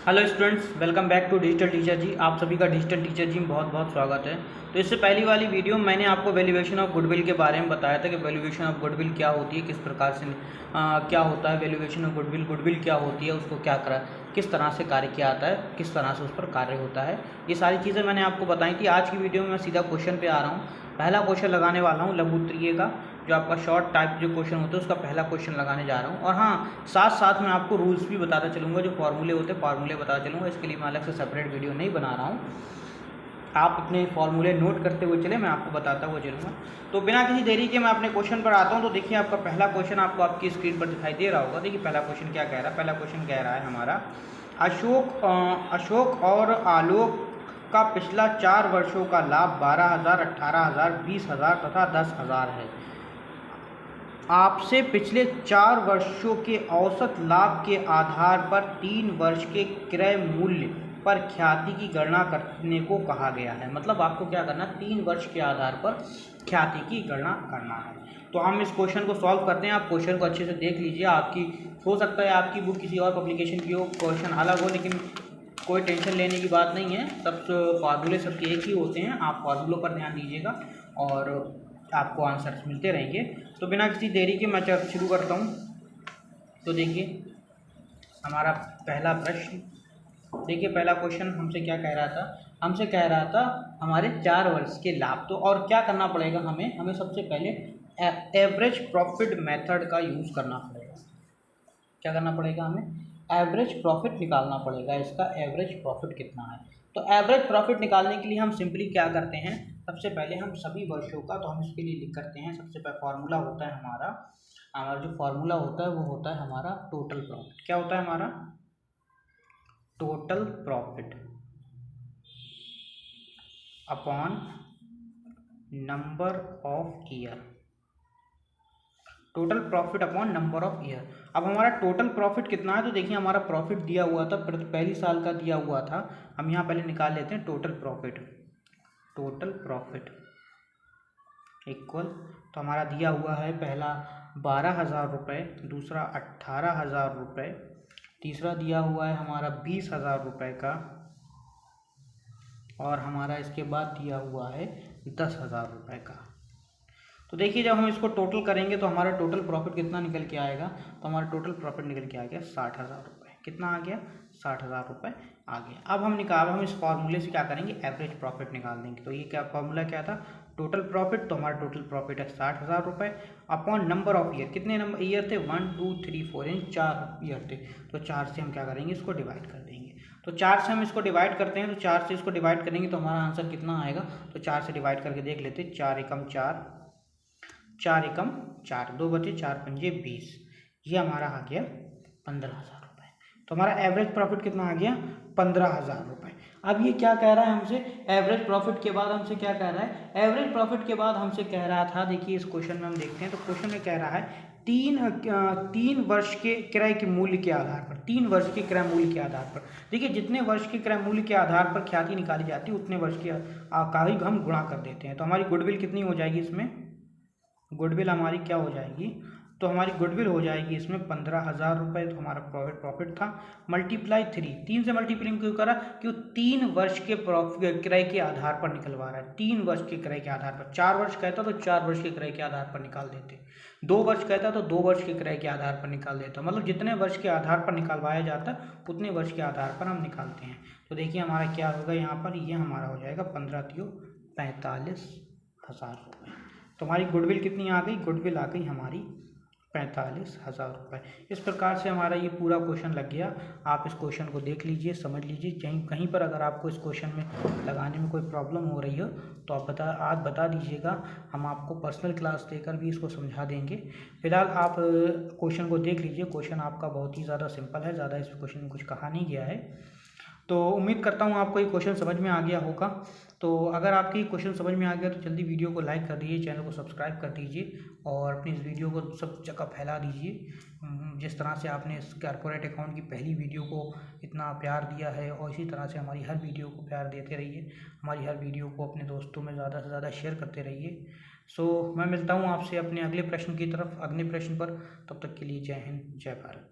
Hello students, welcome back to Digital Teacher ji. आप सभी का डिजिटल टीचर जी में बहुत बहुत स्वागत है। तो इससे पहली वाली वीडियो में मैंने आपको वैल्यूएशन ऑफ गुडविल के बारे में बताया था कि वैल्यूएशन ऑफ गुडविल क्या होती है, किस प्रकार से क्या होता है वैल्यूएशन ऑफ गुडविल, गुडविल क्या होती है, उसको क्या करा किस तरह से कार्य किया आता है, किस तरह से उस पर कार्य होता है, ये सारी चीज़ें मैंने आपको बताई थी। आज की वीडियो में मैं सीधा क्वेश्चन पे आ रहा हूँ। पहला क्वेश्चन लगाने वाला हूँ लघु उत्तरीय का, जो आपका शॉर्ट टाइप जो क्वेश्चन होते हैं उसका पहला क्वेश्चन लगाने जा रहा हूँ। और हाँ, साथ साथ मैं आपको रूल्स भी बताता चलूँगा, जो फॉर्मूले होते हैं फॉर्मूले बताता चलूँगा। इसके लिए मैं अलग से सेपरेट वीडियो नहीं बना रहा हूँ, आप अपने फॉर्मूले नोट करते हुए चले, मैं आपको बताता हुआ चलूँगा। तो बिना किसी देरी के मैं अपने क्वेश्चन पर आता हूँ। तो देखिए, आपका पहला क्वेश्चन आपको आपकी स्क्रीन पर दिखाई दे रहा होगा। देखिए पहला क्वेश्चन क्या कह रहा है। पहला क्वेश्चन कह रहा है हमारा, अशोक और आलोक का पिछला 4 वर्षों का लाभ 12,000, 18,000, 20,000 तथा 10,000 है। आपसे पिछले 4 वर्षों के औसत लाभ के आधार पर 3 वर्ष के क्रय मूल्य पर ख्याति की गणना करने को कहा गया है। मतलब आपको क्या करना है, 3 वर्ष के आधार पर ख्याति की गणना करना है। तो हम इस क्वेश्चन को सॉल्व करते हैं। आप क्वेश्चन को अच्छे से देख लीजिए। आपकी हो सकता है आपकी बुक किसी और पब्लिकेशन की हो, क्वेश्चन अलग हो, लेकिन कोई टेंशन लेने की बात नहीं है। सब फार्मूले सबके एक ही होते हैं। आप फार्मूलों पर ध्यान दीजिएगा और आपको आंसर्स मिलते रहेंगे। तो बिना किसी देरी के मैं शुरू करता हूँ। तो देखिए हमारा पहला प्रश्न, देखिए पहला क्वेश्चन हमसे क्या कह रहा था। हमसे कह रहा था हमारे 4 वर्ष के लाभ। तो और क्या करना पड़ेगा हमें सबसे पहले एवरेज प्रॉफिट मेथड का यूज़ करना पड़ेगा। क्या करना पड़ेगा, हमें एवरेज प्रॉफिट निकालना पड़ेगा। इसका एवरेज प्रॉफिट कितना है। तो एवरेज प्रॉफिट निकालने के लिए हम सिंपली क्या करते हैं, सबसे पहले हम सभी वर्षों का, तो हम इसके लिए लिख करते हैं। सबसे पहले फार्मूला होता है हमारा जो फार्मूला होता है वो होता है हमारा टोटल प्रॉफिट। क्या होता है हमारा total profit upon number of year. Total profit upon number of year. अब हमारा टोटल प्रॉफिट कितना है। तो देखिए हमारा प्रॉफिट दिया हुआ था, पहली साल का दिया हुआ था। हम यहाँ पहले निकाल लेते हैं total profit. Total profit equal, तो हमारा दिया हुआ है पहला 12,000 रुपये, दूसरा 18,000 रुपये, तीसरा दिया हुआ है हमारा 20,000 रुपये का, और हमारा इसके बाद दिया हुआ है 10,000 रुपये का। तो देखिए जब हम इसको टोटल करेंगे तो हमारा टोटल प्रॉफिट कितना निकल के आएगा। तो हमारा टोटल प्रॉफिट निकल के आ गया 60,000 रुपये। कितना आ गया, 60,000 रुपये आ गया। अब हम इस फॉर्मूले से क्या करेंगे, एवरेज प्रॉफिट निकाल देंगे। तो ये क्या फॉर्मूला क्या था, टोटल प्रॉफिट। तो हमारा टोटल प्रॉफिट है 60,000 रुपये अपॉन नंबर ऑफ ईयर। कितने नंबर ईयर थे, 1 2 3 4, यानी 4 ईयर थे। तो 4 से हम क्या करेंगे, इसको डिवाइड कर देंगे। तो 4 से हम इसको डिवाइड करते हैं। तो 4 से इसको डिवाइड करेंगे तो हमारा आंसर कितना आएगा। तो 4 से डिवाइड करके देख लेते हैं। 4 एकम 4, 4 एकम 4, 2 बचे 4 पंजे 20। ये हमारा आ गया 15,000 रुपये। तो हमारा एवरेज प्रॉफिट कितना आ गया, 15,000 रुपये। अब ये क्या कह रहा है हमसे, एवरेज प्रॉफिट के बाद हमसे क्या कह रहा है, एवरेज प्रॉफिट के बाद हमसे कह रहा था, देखिए इस क्वेश्चन में हम देखते हैं। तो क्वेश्चन में कह रहा है 3 वर्ष के क्रय के मूल्य के आधार पर, 3 वर्ष के क्रय मूल्य के आधार पर। देखिए जितने वर्ष के क्रय मूल्य के आधार पर ख्याति निकाली जाती है उतने वर्ष की का ही हम गुणा कर देते हैं। तो हमारी गुडविल कितनी हो जाएगी, इसमें गुडविल हमारी क्या हो जाएगी, तो हमारी गुडविल हो जाएगी इसमें 15,000 रुपये। तो हमारा प्रॉफिट था मल्टीप्लाई 3 से मल्टीप्लाई क्यों करा, क्यों 3 वर्ष के क्रय के आधार पर निकलवा रहा है। 3 वर्ष के क्रय के आधार पर, 4 वर्ष कहता तो 4 वर्ष के क्रय के आधार पर निकाल देते, 2 वर्ष कहता तो 2 वर्ष के क्रय के आधार पर निकाल देता। मतलब जितने वर्ष के आधार पर निकलवाया जाता उतने वर्ष के आधार पर हम निकालते हैं। तो देखिए हमारा क्या होगा यहाँ पर, ये हमारा हो जाएगा 15 तियो 45,000 रुपये। तो हमारी गुडविल कितनी आ गई, गुडविल आ गई हमारी 45,000 रुपये। इस प्रकार से हमारा ये पूरा क्वेश्चन लग गया। आप इस क्वेश्चन को देख लीजिए, समझ लीजिए। कहीं पर अगर आपको इस क्वेश्चन में लगाने में कोई प्रॉब्लम हो रही हो तो आप आज बता दीजिएगा। हम आपको पर्सनल क्लास देकर भी इसको समझा देंगे। फिलहाल आप क्वेश्चन को देख लीजिए। क्वेश्चन आपका बहुत ही ज़्यादा सिंपल है, ज़्यादा इस क्वेश्चन में कुछ कहा नहीं गया है। तो उम्मीद करता हूँ आपको ये क्वेश्चन समझ में आ गया होगा। तो अगर आपकी क्वेश्चन समझ में आ गया तो जल्दी वीडियो को लाइक कर दीजिए, चैनल को सब्सक्राइब कर दीजिए और अपनी इस वीडियो को सब जगह फैला दीजिए। जिस तरह से आपने इस कॉर्पोरेट अकाउंट की पहली वीडियो को इतना प्यार दिया है, और इसी तरह से हमारी हर वीडियो को प्यार देते रहिए। हमारी हर वीडियो को अपने दोस्तों में ज़्यादा से ज़्यादा शेयर करते रहिए। मैं मिलता हूँ आपसे अपने अगले प्रश्न की तरफ, अगले प्रश्न पर। तब तक के लिए जय हिंद, जय भारत।